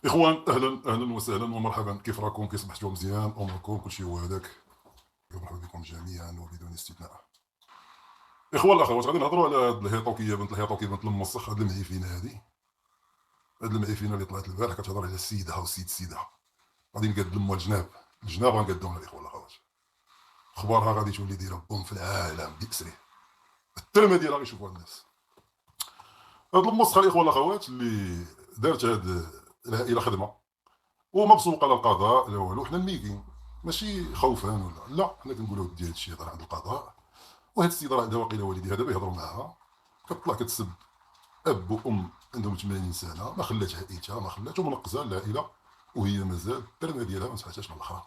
إخوان، أهلا وسهلا ومرحبا. كيف راكم؟ كي صبحتوا؟ مزيان؟ أموركم كلشي هو هذاك؟ مرحبا بكم جميعا وبدون استثناء. إخوان الأخوات، غادي نهضروا على هاد الهيطوكية بنت الهيطوكي بنت المسخ، هاد المعيفينة هاد المعيفينة اللي طلعت البارح كتهضر على سيدها وسيد سيدها. غادي نقدموا الجناب غنقدموا الإخوان الأخوات. أخبارها غادي تولي دايرة بوم في العالم بأسره، الترمة ديالها غيشوفوها الناس. هاد المسخة الإخوان الأخوات اللي دارت هاد العائلة خدمة ومبسوقه لا القضاء لا والو. حنا الميكين ماشي خوفان ولا لا، حنا كنقولوا ودي هذا الشيء راه عند القضاء. وهاد السيده راه عندها واقيلا والديها دابا يهضروا معاها، كطلع كتسب اب وام عندهم 80 سنه، ما خلات عائلتها، ما خلات، ومنقزه العائله، وهي مازال الترمه ديالها ما سمعتهاش من الاخرى.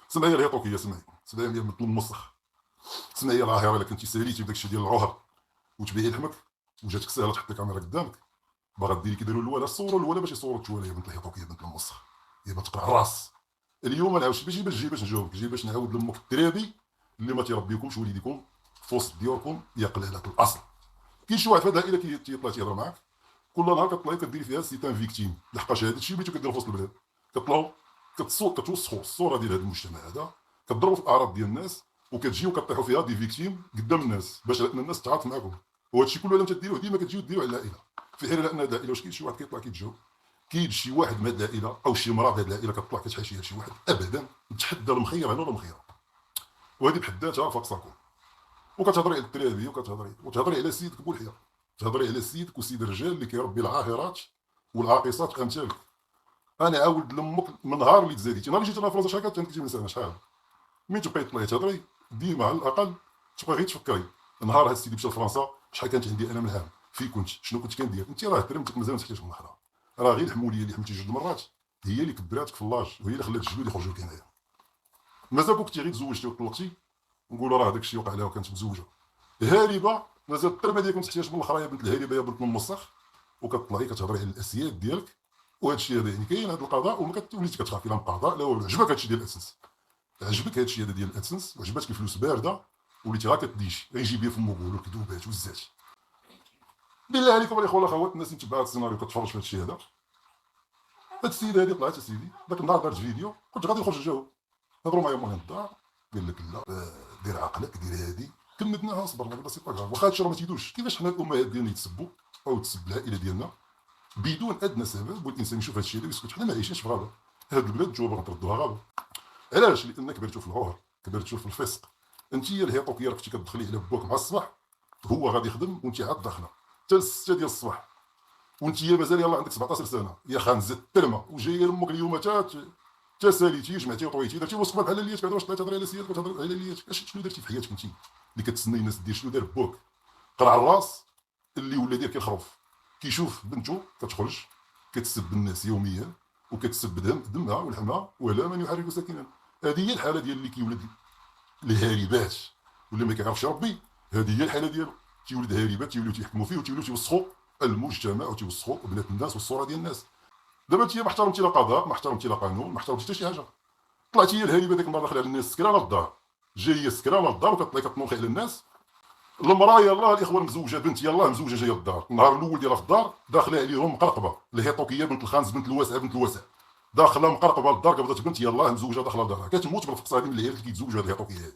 سمعي الهيطوكيه، سمعي يا مثل المسخ، سمعي العاهره. الا كنتي ساليتي بداك الشيء ديال العهر وتبيعي لحمك وجاتك ساهله تحط الكاميرا قدامك، باغا ديري كيديروا الاولى الصوره الاولى باش يصوروا شويه يا بنت الهيطوكيه بنت المسخ، هي بتقرا الراس. اليوم ما نعاودش باش نجاوبك، جي باش نعاود لامك الدراري اللي ما تيربيكمش وليديكم في وسط ديوركم يا قلاله الاصل. كاين شي واحد في هاد العائله كيطلع تيهضر معاك كل نهار، كطلعي كديري فيها سيتان فيكتيم، لحقاش هذا الشيء بغيتو كديروا في وسط البلاد، كطلعوا كتوسخوا الصوره ديال هذا المجتمع هذا، كضربوا في الاعراض ديال الناس، وكتجيو كطيحوا فيها دي فيكتيم قدام الناس باش الناس تعاطف معكم. وهذا الشيء كله لما تديروه ديما كتجيو ديروه على العائله. في حين ان العائله، واش كاين شي واحد كيطلع كيتجاوب؟ كاين شي واحد من هاد العائله او شي مراه في هاد العائله كتطلع كتحاشي هاد شي واحد؟ ابدا. نتحدى المخير هنا ولا المخيره، وهذه بحد ذاتها فاقصاكم. وكتهضري على الدراري وتهضري على سيدك بولحياه، تهضري على سيدك وسيد الرجال اللي كيربي العاهرات والعاقصات امثالك. انا عاود لامك من نهار اللي تزاديتي، نهار اللي جيت انا فرنسا شحال كنت من سنه شحال، من تبقاي طلعي تهضري ديما على الاقل تبقى غير تفكري نهار هاد السيدي مشى لفرنسا شحال كانت عندي انا من عام، فين كنت، شنو كنت كندير. انت راه ترمتك مازال ما تحتاجش من الاخرى، راه غير الحموليه اللي حملتي جوج مرات هي اللي كبراتك في اللاج، وهي اللي خلات الجلود يخرجوا لك هنايا. مازال كنتي غير تزوجتي وطلقتي نقولوا راه داك الشيء وقع لها وكانت مزوجه هاربه، مازال الترمه ديالك ما تحتاجش من الاخرى يا بنت الهاربه يا بنت المسخ. وكتطلعي كتهضري على الاسياد ديالك، وهذا الشيء هذا يعني كاين هذا القضاء، وما كتوليش كتخافي لا من القضاء لا والو. عجبك هذا الشيء ديال الاسنس، عجبك هذا الشيء هذا ديال الادسنس، وعجباتك الفلوس بارده، وليتي غا كديش غير جيبيه في امك والكذوبات والزات. بالله عليكم الاخوه والاخوات، الناس اللي متبعه هذا السيناريو كتفرج في هذا الشيء هذا. هاد السيده هذه طلعت اسيدي ذاك النهار دارت فيديو، كنت غادي نخرج نجاوب، هضروا معايا مولانا الدار، قال لك لا دير عقلك دير هادي، كمدناها صبرنا قلنا سي با كراف، واخا هادشي راه ما تيدوش. كيفاش حنا الامهات ديالنا يتسبوا او تسب العائله ديالنا بدون ادنى سبب، والانسان يشوف هادشي هذا ويسكت؟ حنا ما عايشينش في غابه، هاد البلاد جوبه غتردوها غابه. علاش؟ لان كبرتوا في العهر، كبرتوا في الفسق. انت الهيطوكيه راه كنتي كتدخلي على باك مع الصباح، هو غادي يخدم وانت عاد داخله حتى ل6 ديال الصباح، وانت مازال يلاه عندك 17 سنه يا خانزه الترمه، وجايه لامك اليوم تا ساليتي جمعتي وطويتي درتي وصفه بحال اللي بعدا واش طلعتي تهضري على سيادك وتهضري على اللي شنو درتي في حياتك انت اللي كتسني الناس دير؟ شنو دار بوك؟ قرع الراس اللي ولا داير كيخرف، كيشوف بنته كتخرج كتسب الناس يوميا وكتسب دمها ولحمها ولا من يحرك ساكنا. هذه هي الحاله ديال اللي كيولد الهاربات واللي ما كيعرفش ربي، هذه هي الحاله ديالو. تيولد هاربات تيوليو تيحكموا فيه وتيوليو تيوسخوا المجتمع وتيوسخوا بنات الناس والصوره ديال الناس. دابا انت ما احترمتي لا قضاء، ما احترمتي لا قانون، ما احترمتي حتى شي حاجه. طلعتي هي الهاربه ديك النهار داخله على الناس سكرانه للدار، جايه سكرانه للدار وكتطلعي كتنوخي على الناس. المراه يلاه الاخوان مزوجه، بنت يلاه مزوجه جايه للدار، النهار الاول ديالها في الدار داخله عليهم مقرقبه، الهيطوكيه بنت الخانز بنت الواسع بنت الواسع، داخله مقرقبه للدار، قبضت بنت يلاه مزوجه داخله لدارها، كتموت بالفقصه هذه من العيال اللي كيتزوجوا هذه الهيطوكيه هذه.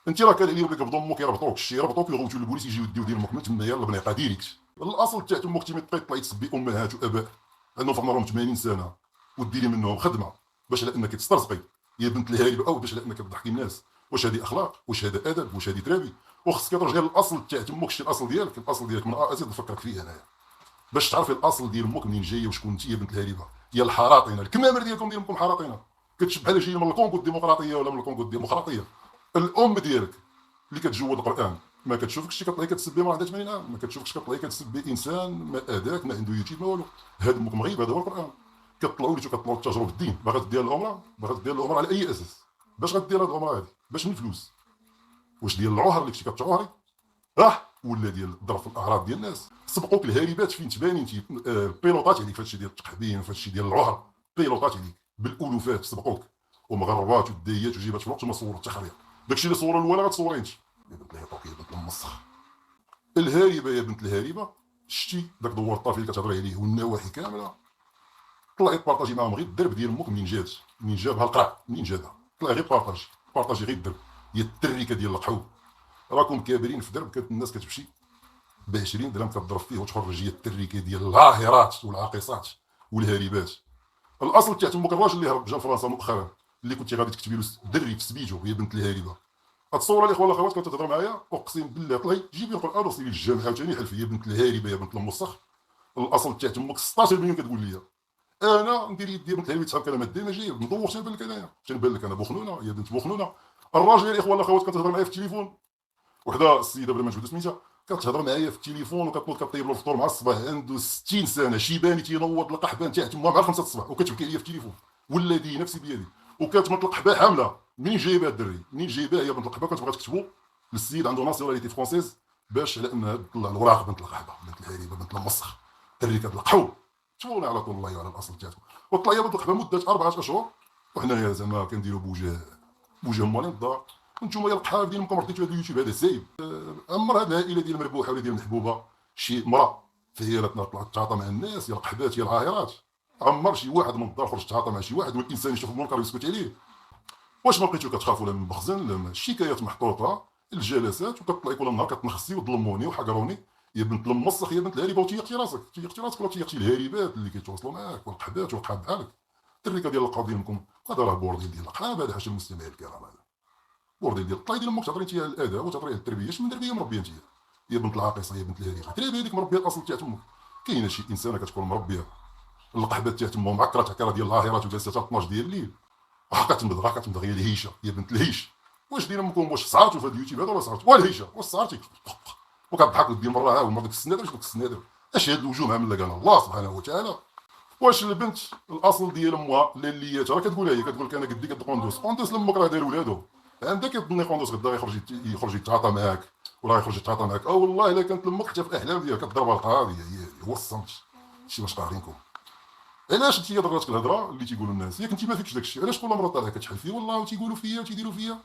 انت راه كان عليهم يقبضوا امك يربطوك الشي، يربطوك يغوتوا للبوليس يجيو يديو ديال امك من تما يلاه بنيقه ديريكت. الاصل تاع امك تما تطلعي تسبي امهات واباء عندهم في عمرهم 80 سنه وديري منهم خدمه باش على انك تسترزقي يا بنت الهاربه، او باش على انك تضحكي الناس. واش هذه اخلاق؟ واش هذا ادب؟ واش هذه ترابي؟ وخصك ترجع للاصل تاع امك. شتي الاصل ديالك، الاصل ديالك من ازيد نفكرك فيه انايا باش تعرفي الاصل ديال امك منين جايه وشكون انت يا بنت الهاربه. يا الحراطينه الكمامر ديالكم ديال امكم حراطينه، كتشبه على جايه من الكونغو الديمقراطيه ولا من الكونغو الديمقراطيه. الام ديالك اللي كتجود القران ما كتشوفكش كطلعي كتسبي مراه عندها 80 عام، ما كتشوفكش كطلعي كتسبي انسان ما اداك ما عنده يوتيوب ما والو. هذا امك مغيب، هذا هو القران. كطلعوا لي كطلعوا التجربه في الدين، باغا دير العمره، باغا دير العمره على اي اساس؟ باش غدير هذه العمره هذه؟ باش من فلوس؟ واش ديال العهر اللي كنتي كتعهري ولا ديال الضرب في الاعراض ديال الناس؟ سبقوك الهاربات فين تباني انت، بيلوطات عليك في هادشي ديال التقحبين، في هادشي ديال العهر، بيلوطات عليك بالالوفات سبقوك، ومغربات وديات وجيبات في الوقت وما صوروا حتى خريطه. داكشي اللي صوروا الاولى غتصوري انت يا بنت الهيطوك يا بنت المسخ. الهاربه يا بنت الهاربه، شتي داك دوار الطافي اللي كتهضري عليه والنواحي كامله، طلعي بارطاجي معاهم غير الدرب ديال امك منين جات، منين جابها القرع، منين جابها طلع غير بارطاجي غير الدرب. هي التريكه ديال القحو. راكم كابرين في درب، الناس كتمشي ب 20 درهم كتضرب فيه وتخرج هي التريكه ديال الهاهرات والعاقصات والهاربات. الاصل تاع تمك الراجل اللي هرب جا فرنسا مؤخرا، اللي كنتي غادي تكتبي له دري في سبيجو، هي بنت الهاربه. هاد الصوره الاخوان الاخوات كانت تهضر معايا، اقسم بالله طلعي جيبي القران وصلي للجامع عاوتاني حلف هي بنت الهاربه يا بنت المسخ. الاصل تاع تمك 16 مليون كتقول لي انا ندير يدي بنت الهاربه تفهم كلام الدين ماشي مدور. تنبان لك انايا، تنبان لك انا بوخنونه يا بنت بوخنونه. الراجل الاخوان الاخوات كانت تهضر معايا في التليفون، وحده السيده بلا ما نجبد سميتها كتهضر معايا في التليفون وكتنوض كطيب له الفطور مع الصباح، عنده 60 سنه شيباني تينوض القحبان تاع تما مع 5 الصباح وكتبكي ليا في التليفون والذي نفسي بيدي. وكانت بنت القحبه حامله. منين جايبها الدري؟ منين جايبها هي بنت القحبه؟ كتبغى تكتبوا للسيد عنده ناسيوناليتي فرونسيز باش على انها تطلع الوراق بنت القحبه بنت الهريبه بنت المسخ تريكه القحو. شوفونا على طول الله وعلى الاصل تاعكم. وطلع هي بنت القحبه مده 4 اشهر وحنايا زعما كنديروا بوجه مالين الدار. نتوما يا القحاب ديالكم رضيتوا هذا اليوتيوب هذا سايب. عمر هذه العائله ديال مربوحه ولا ديال محبوبه شي مراه فهيرتنا طلعت تتعاطى مع الناس يا القحبات يا العاهرات؟ عمر شي واحد من الدار خرج تتعاطى مع شي واحد والانسان يشوف المنكر ويسكت عليه؟ واش ما بقيتو كتخافوا لا من بخزن لا من الشكايات محطوطه الجلسات وكتطلعي كل نهار كتنخسي وظلموني وحقروني يا بنت المسخ يا بنت الهريبه وتيقتي راسك ولا تيقتي الهريبات اللي كيتواصلوا معاك والقحبات والقحاب بحالك. التريكه ديال القاضي ديالكم هذا راه بورديل ديال القحاب. هذا حاشا المستمع الكرام هذا بورديل ديال طلعي ديال امك تهضري انت الاداء وتهضري التربيه. اش من تربيه مربيه انت يا بنت العاقصه يا بنت الهريقه؟ تربيه هذيك مربيه الاصل تاع تمك. كاينه شي انسانه كتكون مربيه القحبات تاع تما معكره عكره ديال الهاهرات وجالسه حتى 12 ديال الليل كتمضغ هي الهيشه يا بنت الهيش. واش دينا امكم؟ واش صعرتوا في هذا اليوتيوب هذا ولا صعرتوا والهيشه؟ واش صعرتي وكتضحك ودي مره ها ومره ديك السناده؟ واش ديك السناده؟ اش هاد الوجوه ما عمل لك انا الله سبحانه وتعالى. واش البنت الاصل ديال امها ليليات راه كتقولها هي كتقول لك انا قدي قد قندوس لامك راه داير ولادو عندك يظني قندوس غدا يخرج يتعاطى معاك ولا يخرج يتعاطى معاك. او والله الا كانت لامك حتى في الاحلام ديالك كضربها القاضي هو الصمت. شي واش قاهرينكم؟ علاش انت ضراتك الهضره اللي تيقولوا الناس ياك انت ما فيكش داكشي؟ علاش كل مره طالعه كتحل فيه والله وتيقولوا فيا وتيديروا فيا؟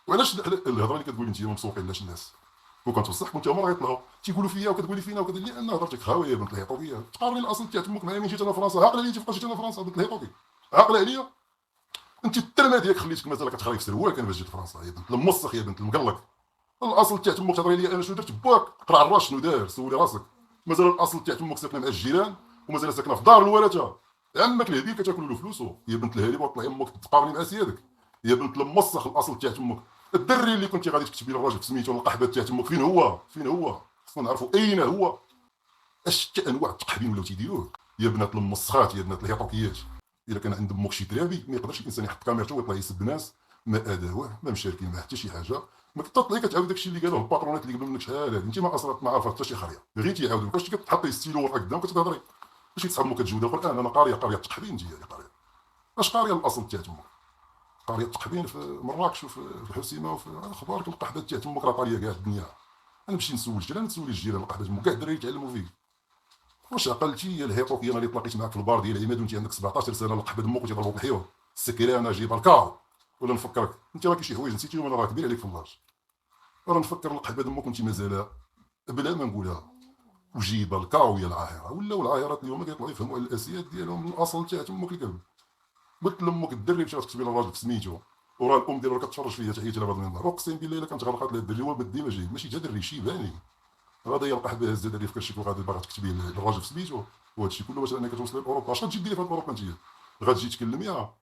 وعلاش الهضره اللي كتقولي انت مسوقين لاش الناس وكنتوصح كنت هما غيطلعوا تيقولوا فيا وكتقولي فينا وكتقول لي ان هضرتك خاويه يا بنت الهيطوكيه. تقارني الاصل تاع تمك معايا. من جيت انا فرنسا عاقله عليا تبقى جيت انا فرنسا بنت الهيطوكي عاقله عليا؟ انت الترمه ديالك خليتك مازال كتخرج في سروال كان باش جيت فرنسا يا بنت المسخ يا بنت المقلق. الاصل تاع تمك تهضري لي انا شنو درت باك قرع الراس شنو دار سولي راسك. مازال الاصل تاع تمك ساكنه مع الجيران ومازال ساكنه في دار الورثه. عمك الهديل كتاكل له فلوسه يا بنت الهريبه وطلعي امك تقارني مع سيادك يا بنت المسخ. الاصل تاع تمك الدري اللي كنتي غادي تكتبي للراجل في سميتو القحبات تاع تمك فين هو خصنا نعرفوا اين هو. اش انواع التقحبين ولاو تيديروه يا بنات المسخات يا بنات الهيطوكيات. الا كان عند امك شي ترابي ما يقدرش الانسان يحط كاميرته ويطلع يسب الناس ما اداوه ما مشاركين معاه حتى شي حاجه. ما كتطلعي كتعاود داكشي اللي قالوه الباترونات اللي قبل منك شحال هادي انت ما اصلا ما عارفه حتى شي خريه غير تيعاودوا لك. واش كتحطي ستيلو ورقه قدام كتهضري باش يتصحاب امك كتجود القران؟ انا قاريه التقحبين انت قاريه اش قاريه الاصل تاع تمك؟ قاريه التقحبين في مراكش وفي الحسيمه وفي اخبارك القحبات تاع تمك راه قاريه كاع الدنيا. انا نمشي نسول الجيران نسول الجيران القحبات تمك كاع الدراري يتعلموا فيك. واش عقلتي يا الهيطوكيه انا اللي تلاقيت معاك في البار ديال عماد وانت عندك 17 سنه القحبه دمك وتيضربوك الحيوان السكرانه جيب الكاو ولا نفكرك انت راه شي حوايج نسيتيهم انا راه كبير عليك في اللاج. راه نفكر القحبه دمك وانت مازال بلا ما نقولها وجيب الكاو يا العاهره ولاو العاهرات اليوم كيطلعوا يفهموا على الاسياد ديالهم من الاصل تاع تمك الكلب. قلت لامك الدري باش تكتبي للراجل في سميتو وراه الام ديالو كتفرج فيا تحيه لهذا المنبر اقسم بالله الا كانت غرقات لهاد الدري هو ديما جاي ماشي تا دري شيباني غادا هي القحبه هزه دري في كرشك وغادي باغا تكتبي للراجل في سميتو. وهذا الشيء كله باش انك توصلي لاوروبا. اش غتجي ديري في اوروبا انت؟ غتجي تكلميها؟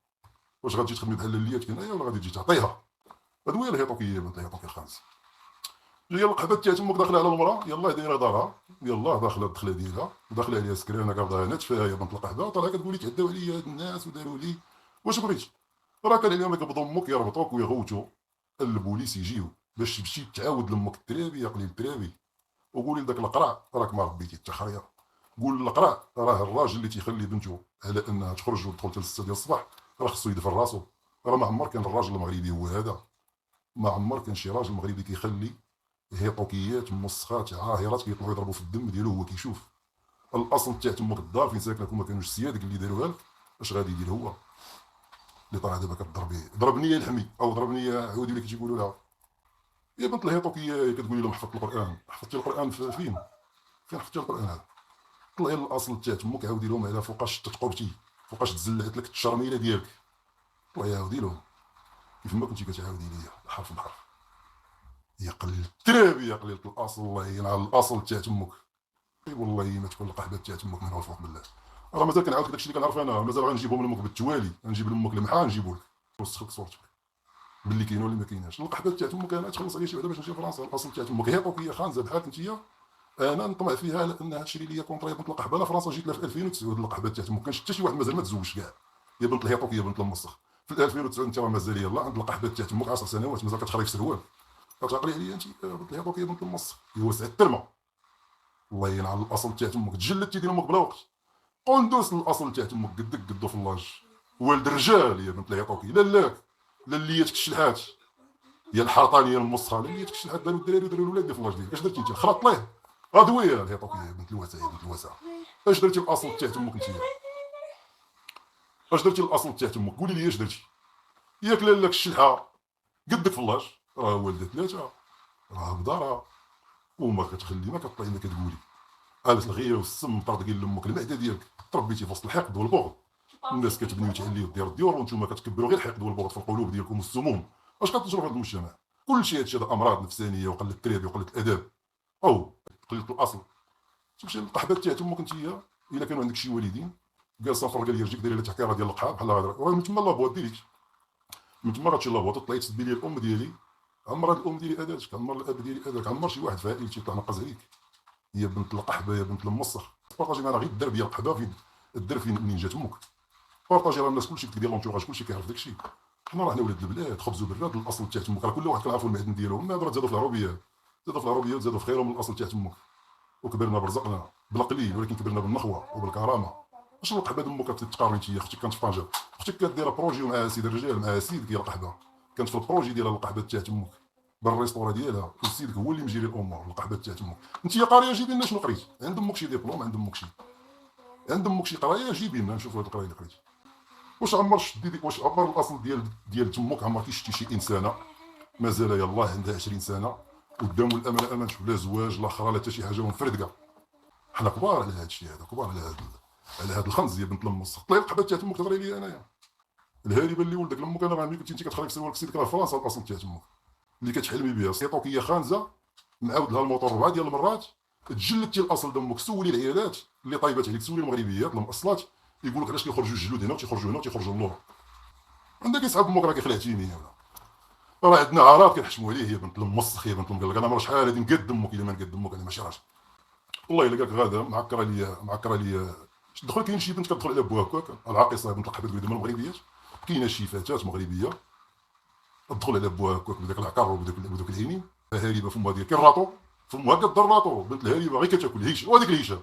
واش غتجي تخدمي بحال الليات كنايا ولا غادي تجي تعطيها؟ هادو هي الهيطوكيه بنت الهيطوكي الخامس. هي القحبه تاع تمك داخله على المراه يلاه دايره دارها يلاه داخله الدخله ديالها وداخله عليها سكرانه كارضاها ناتفه يا بنت القحبه وطالعه كتقولي تعداو عليا هاد الناس وداروا لي واش بغيتي. راه كان عليهم يقبضوا امك يربطوك ويغوتوا البوليس يجيو باش تمشي تعاود لامك الترابي يا قليل الترابي وقولي لذاك القرع راك ما ربيتي حتى خريه. قول للقرع راه الراجل اللي تيخلي بنته على انها تخرج وتدخل حتى 6 ديال الصباح راه خصو يدفن راسو. راه ما عمر كان الراجل المغربي هو هذا. ما عمر كان شي راجل مغربي كيخلي هيطوكيات مسخات عاهرات كيطلعوا يضربوا في الدم ديالو هو كيشوف. الاصل تاع تمك الدار فين ساكنه كون ما كانوش السيادك اللي داروها لك اش غادي يدير هو اللي طالع دابا كتضربي ضربني يا الحمي او ضربني يا عودي اللي كيقولوا لها يا بنت الهيطوكيه كتقولي لهم حفظت القران. حفظتي القران فين حفظتي القران هذا؟ طلعي الاصل تاع تمك عاودي لهم على فوقاش تتقربتي فوقاش تزلعت لك التشرميله ديالك. الله يعاودي لهم كيف ما كنتي كتعاودي ليا حرف بحرف. يا قليل التراب يا قليل الاصل، الله ينعل الاصل تاع تمك. والله ما تكون القحبه تاع تمك من الفوق بالله. راه مازال كنعاود لك داكشي اللي كنعرف انا، مازال غنجيبهم لامك بالتوالي، غنجيب لامك المحا نجيبو لك وسخك صورتك باللي كاين ولا ما كايناش. القحبه تاع تمك انا تخلص عليا شي وحده باش نمشي لفرنسا. الاصل تاع تمك هي طوكيه خانزه بحالك انتيا. انا نطمع فيها لانها تشري لي كونطرا بنت القحبه. انا فرنسا جيت لها في 2009. هاد القحبه تاع تمك كان حتى شي واحد مازال ما تزوجش كاع. يا بنت الهيطوك يا بنت المسخ. في 2009 انت راه مازال يلاه عند القحبه تاع تمك 10 سنوات مازال كتخرج في سروال. كتعقلي عليا انت بنت الهيطوك يا بنت المسخ. هو سعد الترمه. الله ينعل الاصل تاع تمك. تجلدتي ديال امك بلا وقت. قندوس الاصل تاع تمك قدك قدو في اللاج. ولد الرجال يا بنت الهيطوكي. لا لاك لا لياتك الشلحات يا الحرطانيه المسخه. لا لياتك الشلحات داروا الدراري وداروا الولاد في اللاج ديالك. اش درتي انت؟ خرطت ليه غدويه الهيطوكيه يا بنت الوسع يا بنت الوسع. اش درتي الاصل تاع تمك انت؟ اش درتي الاصل تاع تمك؟ قولي لي اش درتي؟ ياك لا لاك الشلحه قدك في اللاج. راه والده ثلاثه راه بدارها وما كتخلي ما كطلعي ما كتقولي. عابس الغيه والسم طردقين لامك المعده ديالك. تربيتي في وسط الحقد والبغض. الناس كتبني وتعلي ودير الديور وانتم كتكبروا غير الحقد والبغض في القلوب ديالكم والسموم. اش كتنشروا في هذا المجتمع؟ كل شيء هادشي هذا امراض نفسانيه وقله التربيه وقله الاداب او قله الاصل. تمشي للقحبه تاع تمك انتيا. الا كانوا عندك شي والدين جالسه فرقه لي رجليك دايره لها تحكيره ديال القحاب بحال هكا، من تما لابوا ديريك. من تما غتمشي لابوا تطلعي تسبي لي الام ديالي. عمر هاد الام ديالي اداتك، عمر الاب ديالي اداك، عمر شي واحد فاعل تيطلع نقز عليك. يا بنت القحبه يا بنت المسخ. بارطاجي معنا غير الدرب ديال القحبه فين الدرب فين منين جات امك. بارطاجي راه الناس كلشي ديال لونتوراج كلشي كيعرف داكشي. حنا راه حنا ولاد البلاد خبز وبراد. الاصل تاع تمك راه كل واحد كنعرفوا المعدن ديالو. ما راه زادوا في العروبيه، زادوا في العروبيه وزادوا في خيرهم من الاصل تاع تمك. وكبرنا برزقنا بالقليل ولكن كبرنا بالنخوه وبالكرامه. اش القحبه دمك كتقارني انت؟ اختك كانت في طنجه، اختك كدير بروجي مع سيد الرجال مع سيدك ديال القحبه. كانت في البروجي ديال القحبه تاع تمك بالريستورا ديالها وسيدك هو اللي مجيري الامور. القحبه تاع تمك انت قاريه جيبي لنا شنو قريت. عند امك شي ديبلوم، عند امك شي، عند امك شي قرايه جيبي لنا نشوفوا هاد القرايه اللي قريتي. واش عمر الاصل ديال تمك عمرك شفتي شي انسانه مازال يلاه عندها 20 سنه قدامه الامل امل لا زواج لا خرا لا حتى شي حاجه ومفردقه. حنا كبار على هذا الشيء هذا، كبار على هذا الخنز يا بنت المسخ. طلعي القحبه تاع تمك تهضري لي انايا الهاربه اللي ولدك لامك. انا ملي كنتي انت كتخرج سوالك سيدك راه فرنسا الاصل تاع تمك اللي كتحلمي بها. سيطوكيه خانزه معاود لها الموتور 4 ديال المرات. تجلدتي الاصل دمك. سولي العيالات اللي طايبات عليك، سولي المغربيات المأصلات يقول لك علاش كيخرجوا الجلود هنا وتيخرجوا هنا وتيخرجوا اللور. عندك يصعب امك راه خلعتيني ولا راه عندنا عراض كنحشموا عليه يا بنت المسخ يا بنت المقلق. انا مرة شحال هادي نقد امك الا ما نقد امك انا ماشي راجل. والله الا قالك غاده معكره ليا دخل. كاين شي بنت كتدخل على بوها هكاك العاقصه بنت القحبه تقول دابا المغربيات. كاينه شي فتاه مغربيه تدخل على بوها هكاك بداك العقار وبداك العينين هاربه فمها ديال كيراطو فمها كدير راطو. بنت الهاربه غير كتاكل هيش وهذيك الهيشه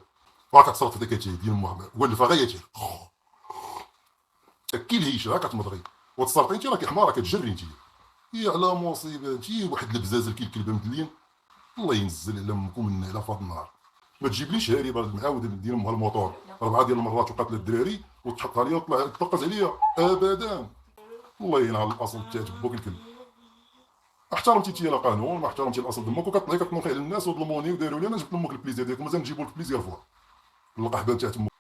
راه كتصرف في داك ديال امها ولفها غايتي تاكل هيشه راه كتمضغي وتصرطي انت راكي حماره كتجري انت. يا على مصيبه انت واحد البزاز الكلبه مدلين. الله ينزل على امكم من على فاض النار. ما تجيبليش هاربه معاود ديال امها الموطور 4 ديال المرات وقاتل الدراري وتحطها ليا وطلع تطقز عليا ابدا. الله ينعل الاصل تاع بوك الكلب. احترمتي تي لا قانون ما احترمتي الاصل دمك وكطلعي كتنوخي على الناس وظلموني وداروا لي. انا جبت لامك البليزير ديالكم مازال نجيبوا لك البليزير فوق القحبه تاع تمك.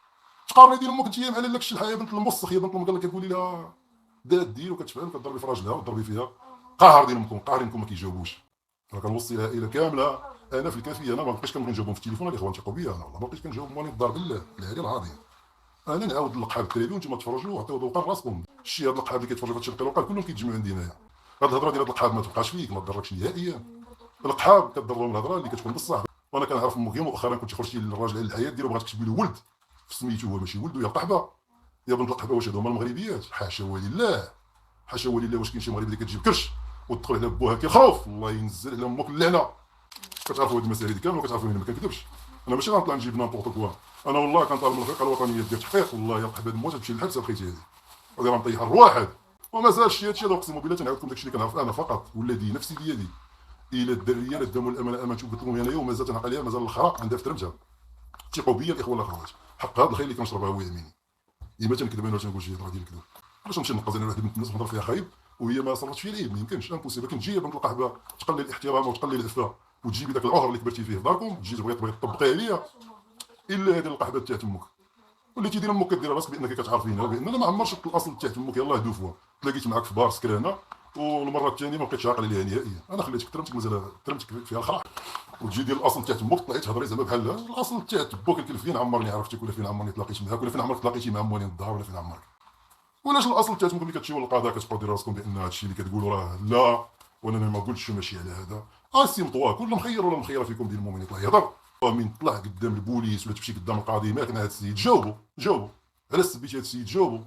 تقارني ديال امك انت مع لاك الشلحه يا بنت المسخ يا بنت المقلق. كتقولي لها دات دير وكتفهم كتضربي في راجلها وتضربي فيها. قهر ديال امكم قاهرينكم ما كيجاوبوش. راه كنوصي العائله كامله. انا في الكافيه انا ما بقيتش كنبغي نجاوبهم في التليفون الاخوان تيقوا بيا. انا والله ما بقيتش كنجاوب واني الدار بالله العلي العظيم. انا نعاود نلقح الدراري وانتم تفرجوا وعطيو ذوق راسكم. الشيء هاد القحاب اللي كيتفرجوا في هادشي القلوقال كلهم كيتجمعوا عندي هنايا. هاد الهضره ديال هاد القحاب ما تبقاش فيك ما تضركش نهائيا. القحاب كضرهم الهضره اللي كتكون بصح. وانا كنعرف امك مؤخرا كنت خرجتي للراجل على الحياه ديالو بغات تكتبي له ولد في سميتو هو ماشي ولد. يا القحبه يا بنت القحبه واش هادو هما المغربيات؟ حاشا ولله حاشا ولله. واش كاين شي مغربي اللي كتجيب كرش وتدخل على بوها كيخوف؟ الله ينزل على امك اللعنه. كتعرفوا هاد المسائل هادي كامل وكتعرفوا اني ما كنكذبش. انا ماشي غنطلع نجيب نامبورط كوا. انا والله كنطالب من الفرقه الوطنيه ديال التحقيق. والله يا القحبه دموع تمشي للحبس بقيتي هادي غادي راه مطيح الواحد ومازال شي هادشي. هذا اقسم بالله تنعاودكم داكشي اللي كنعرف انا فقط ولا دي نفسي ديالي. الى الدريه داموا الامانه امان قلت لهم انايا ومازال تنعق عليها مازال الاخرى عندها في ترمتها. ثقوا بيا الاخوه والاخوات حق هذا الخير اللي كنشربها هو يميني. اما تنكذب انا تنقول شي هضره ديال الكذب. علاش نمشي نقز انا واحد بنت الناس نهضر فيها خايب وهي ما صرفتش فيا العيب؟ ما يمكنش امبوسيبل. كنت تجي بنت القحبه تقلي الاحترام وتقلي العفه وتجيبي داك العهر اللي كبرتي فيه في داركم تجي تبغي تطبقيه عليا. الا هذه القحبه تاع تمك وليتي دير امك كدير راسك بانك كتعرفينها بان انا ما عمرش شفت الاصل تاعت امك يلاه دوفوا تلاقيت معاك في بار سكرانه والمره الثانيه ما بقيتش عاقل عليها نهائيا انا خليتك ترمتك مازال ترمتك فيها الخرا وتجي دير الاصل تاعت امك طلعي تهضري زعما بحال الاصل تاعت باك الكل فين عمرني عرفتك ولا فين عمرني تلاقيت معاك ولا فين عمرك تلاقيتي مع موالين الدار ولا فين عمرك ولاش الاصل تاعتكم ملي كتمشيو للقضاء كتبقاو دير راسكم بان هادشي اللي كتقولوا راه لا وانا ما قلتش ماشي على هذا اسيمطوا كل مخير ولا مخيره فيكم ديال المؤمن يطلع يهضر من طلع قدام البوليس ولا تمشي قدام القاضي ما كان هذا السيد جاوبوا علاش سبيتي هذا السيد جاوبوا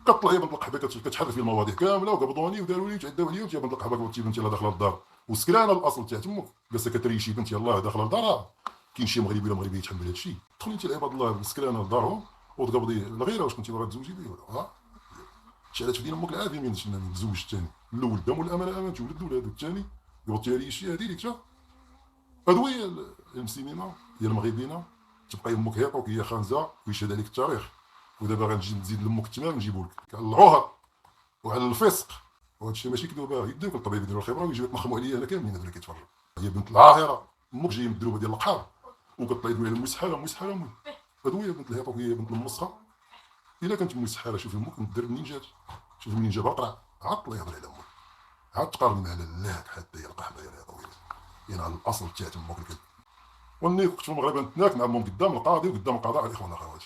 كطلع يا بنت القحبه كتحرك في المواضيع كامله وقبضوني وداروا لي وتعداو عليا يا بنت القحبه قلتي بنتي يلاه داخله للدار وسكرانه الاصل تاع تمك جالسه كتريشي بنتي يلاه داخله للدار كاين شي مغربي ولا مغربي يتحمل هذا الشيء دخلي انت العباد الله مسكرانه لدارهم وتقبضي الغيره واش كنتي باغا تزوجي بيه ولا شعلات في دين امك العافيه من تزوج الثاني الاول دام الامانه امانتي ولد ولاد الثاني قبضتي عليه شي هذه ليك هادو هي المسلمين هي المغربيين تبقى امك هيطوك هي خانزه ويشهد عليك التاريخ ودابا غنجي نزيد لامك التمام نجيبو لك كنلعوها وعلى الفسق وهذا الشيء ماشي كذوبه يديك الطبيب يديروا الخبره ويجيو يتنخموا عليا انا كاملين هذو اللي كيتفرجوا هي بنت العاهره امك جايه من الدروبه ديال القحار وكطلعي تقول لها مسحاله مسحاله هادو هي بنت الهيطوك هي بنت المسخه الا كانت مسحاله شوفي امك ندير منين جات شوفي منين جا بقرا عاد طلع يهضر على امك عاد تقارن على اللاك حتى هي القحبه يا طويل يعني على الاصل تاع امك الكذب واني كنت في المغرب نتناك مع امهم قدام القاضي وقدام القضاء الاخوان الاخوات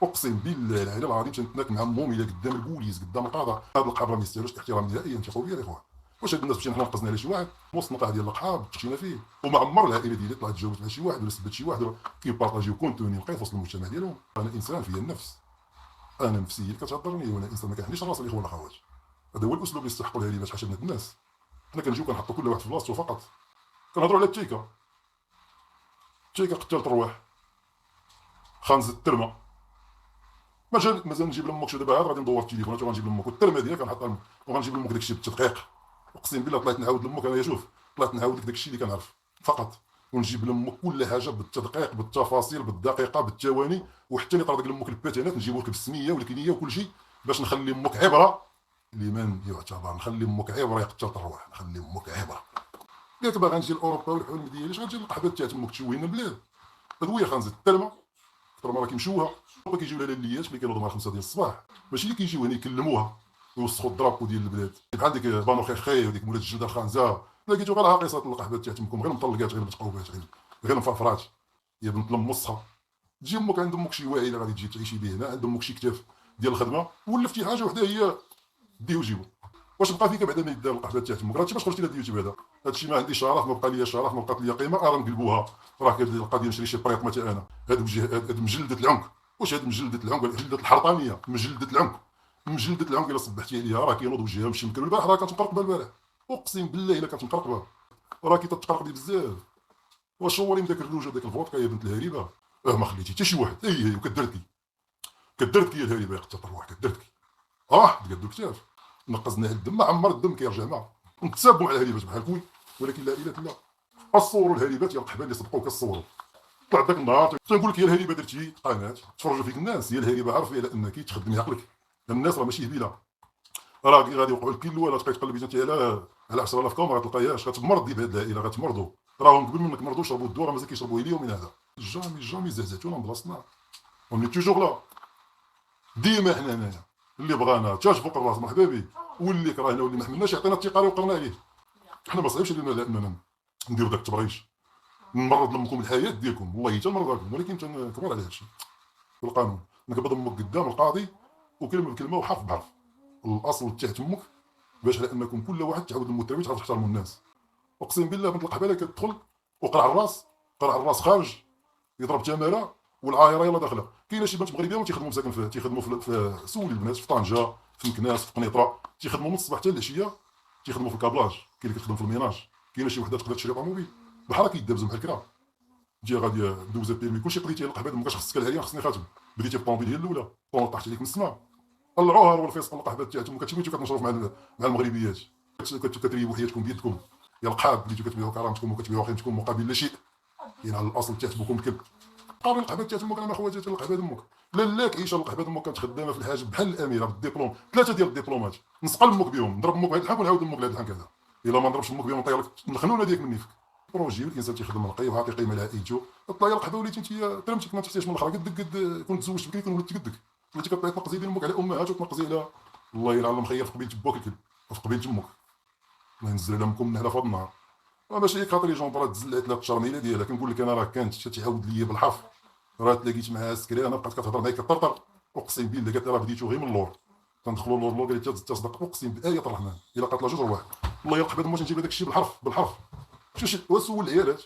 اقسم بالله العلي العظيم تنتناك مع امهم الى قدام البوليس قدام القضاء هذا القحبه ما يستاهلوش الاحترام نهائيا انتقوا لي الاخوان واش هاد الناس مشينا حنا نقزنا على شي واحد وسط النقاع ديال القحاب تخشينا فيه وما عمر العائله ديالي طلعت تجاوبت مع شي واحد ولا سبت شي واحد كيبارطاجيو كونتوني لقيت وسط المجتمع ديالهم انا انسان فيا النفس انا نفسيه اللي كتهضرني وانا انسان ما كيحنيش راسي الاخوان الاخوات هذا هو الاسلوب اللي يستحقوا الهريبات حاشا بنات الناس حنا كنجيو كنحطوا كل واحد في بلاصتو فقط كنهضروا على التيكه قتلت الرواح خانز الترمه مازال نجيب لامك دابا عاد غادي ندور التليفونات وغنجيب لامك والترمه ديالها كنحطها وغنجيب لامك داكشي بالتدقيق اقسم بالله طلعت نعاود لامك انا شوف طلعت نعاود لك داكشي اللي كنعرف فقط ونجيب لامك كل حاجه بالتدقيق بالتفاصيل بالدقيقه بالثواني وحتى اللي طرد لامك الباتانات نجيبو لك بالسميه والكنيه وكل شيء باش نخلي امك عبره لمن يعتبر نخلي امك عبره يا قتلت الرواح نخلي امك عبره قالك باغا نجي لاوروبا والحلم ديالي اش غنجي للقحبه تاع تمك تشوهينا البلاد هادو هي خانزه التلمه اكثر مره كيمشيوها كيجيو لها الليات ملي كينوضوا مع 5 ديال الصباح ماشي اللي كيجيو هنا يكلموها ويوسخوا الدرابو ديال البلاد بحال ديك بانو خيخي وديك مولات الجلده الخانزه لقيتو غير هاقصات القحبه تاع تمكم غير مطلقات غير متقوبات غير مفرفرات هي بنت المسخه تجي امك عند امك شي واعي اللي غادي تجي تعيشي به هنا عند امك شي كتاف ديال الخدمه ولفتي حاجه وحده هي ديو جيبو واش بقى فيك بعدا ما يدار القحبه تاع تمك راه باش خرجتي لهاد اليوتيوب هذا هادشي ما عندي شرف ما بقى ليا شرف ما بقات ليا قيمه راه نقلبوها راه كدير القضيه نشري شي بريط مثلا انا هاد مجلده العنق واش هاد مجلده العنق ولا مجلده الحرطانيه مجلده العنق الا صبحتي عليها راه كينوض وجهها مشمكل البارح راه كانت مقرقبه البارح اقسم بالله الا كانت مقرقبه راه كتتقرقبي بزاف واش صوري من داك الروج وداك الفودكا يا بنت الهريبه ما خليتي حتى شي واحد هي كدرتك يا الهريبه يا قتلت الروح كدرتك تقادو الكتاف نقزنا الدم ما عمر الدم كيرجع معاه نتسابوا مع الهريبات بحال كوي ولكن لا اله الا الله الصوروا الهريبات يا القحبه اللي صدقوا كالصوروا طلع داك النهار تنقول لك يا الهريبه درتي قناه تفرجوا فيك الناس يا الهريبه عرفي على انك تخدمي عقلك الناس راه ماشي هبيله راه غادي يوقعوا لك كيلو ولا تبقاي تقلبي انت على 10000 كوم ما غتلقايهاش غتمرضي بهاد العائله غتمرضوا راهم قبل منك مرضوا شربوا الدواء راه مازال كيشربوا اليوم من هذا جامي زعزعتونا من بلاصتنا وني توجور لا ديما حنا هنايا اللي بغانا تاج فوق الراس مرحبا به واللي كرهنا واللي ما حملناش يعطينا الثقه وقرنا عليه حنا ما صعيبش علينا اننا نديروا داك التبريج نمرض لكم الحياه ديالكم والله حتى نمرض لكم ولكن تنكبر على هادشي بالقانون نقبض امك قدام القاضي وكلمه بكلمه وحرف بحرف الاصل تاع تمك باش على انكم كل واحد تعاود المتربي تعرف تحترموا الناس اقسم بالله بنت القحبه كتدخل وقرع الراس خارج يضرب تماره والعايره يلا داخله كاينه شي بنات مغربيه تيخدموا مساكن في تيخدموا في سولي البنات في طنجه في مكناس في قنيطره تيخدموا من الصباح حتى العشيه تيخدموا في الكابلاج كاين اللي كيخدم في الميناج كاينه شي وحده تقدر تشري طوموبيل بحال كيدابزوا بحال الكرا تجي غادي دوزه بيرمي كلشي قضيتي على القحبه مابقاش خصك لها خصني خاتم بديتي بالطوموبيل هي الاولى طاحت عليك من السماء العوهر والفيصل القحبه تاعتهم كتمشيو كتنشروا مع المغربيات كتريبوا حياتكم بيدكم يا القحاب بديتو كتبيعوا كرامتكم وكتبيعوا قيمتكم مقابل لا شيء كاين على الاصل تاعتكم الكذب قابل القحبه تاع تمك انا خواتي القحبه دمك لاك عيشه القحبه دمك كانت خدامه في الحاجب بحال الاميره بالدبلوم 3 ديال الدبلومات نسقل امك بهم نضرب امك بهاد الحق ونعاود امك لهاد الحق هذا الا ما نضربش امك بهم نطير لك الخنونه ديالك من نيفك بروجي والانسان تيخدم نقي وعاطي قيمه لعائلته. طلع القحبه وليتي انت ترمتك ما تحتاجش من الاخرى قد كنت تزوجت بكري كنت ولدت قدك وليتي كطلعي تنقزي ديال امك على امهات وتنقزي على الله يلعن مخير في قبيله باك الكلب في قبيله امك الله ينزل على امكم من هنا في هذا النهار. باش هيك خاطر لي جون برا تزلعت لها الشرميله ديالها كنقول لك انا راه كانت تعاود ليا بالحرف راه تلاقيت معها سكريه انا بقات كتهضر معايا كطرطر اقسم بالله قالت لي راه بديتو غير من اللور تندخلوا اللور قالت لي تصدق اقسم بايه الرحمن الا قالت لا جوج رواح الله يرقب هذا ما نجيب هذاك الشيء بالحرف شوف وسول العيالات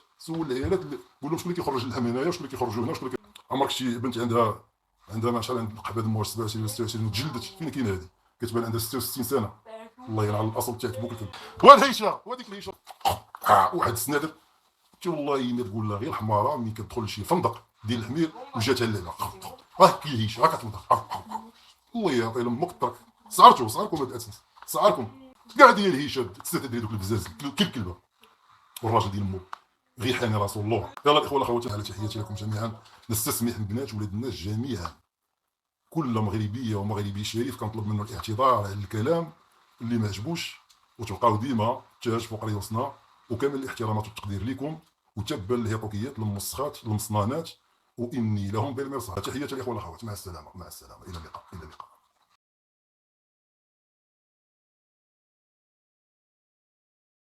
قول لهم شكون اللي كيخرج اللحم هنايا وشكون اللي كيخرجوا هنا وشكون اللي عمرك شي بنت عندها ما شاء الله عند القحبه دموع 27 26 وتجلدت فين كاينه هذه كتبان عندها 66 سنه الله يلعن الاصل تاعك بوك الكلب والهيشه وهذيك الهيشه واحد السنه والله ما تقول لها غير الحماره ملي كتدخل لشي فندق ديال الحمير وجاتها اللعبه هاك الهيشه هاك تفندق الله يعطي لامك الطرك صغاركم هاد الاساس صغاركم كاع ديال الهيشه تستدعي دوك البزاز كالكلبه والراجل ديال مو غير حاني راسو الله. يلا الاخوه والاخوات على تحياتي لكم جميعا. نستسمح من بنات ولاد الناس جميعا كل مغربيه ومغربي شريف كنطلب منه الاعتذار على الكلام اللي ما عجبوش وتبقاو ديما تاج فوق ريوسنا وكامل الاحترامات والتقدير لكم وتبا الهيطوكيات المسخات المصنانات واني لهم بالمرصاد. تحياتي الاخوه والاخوات مع السلامه الى اللقاء.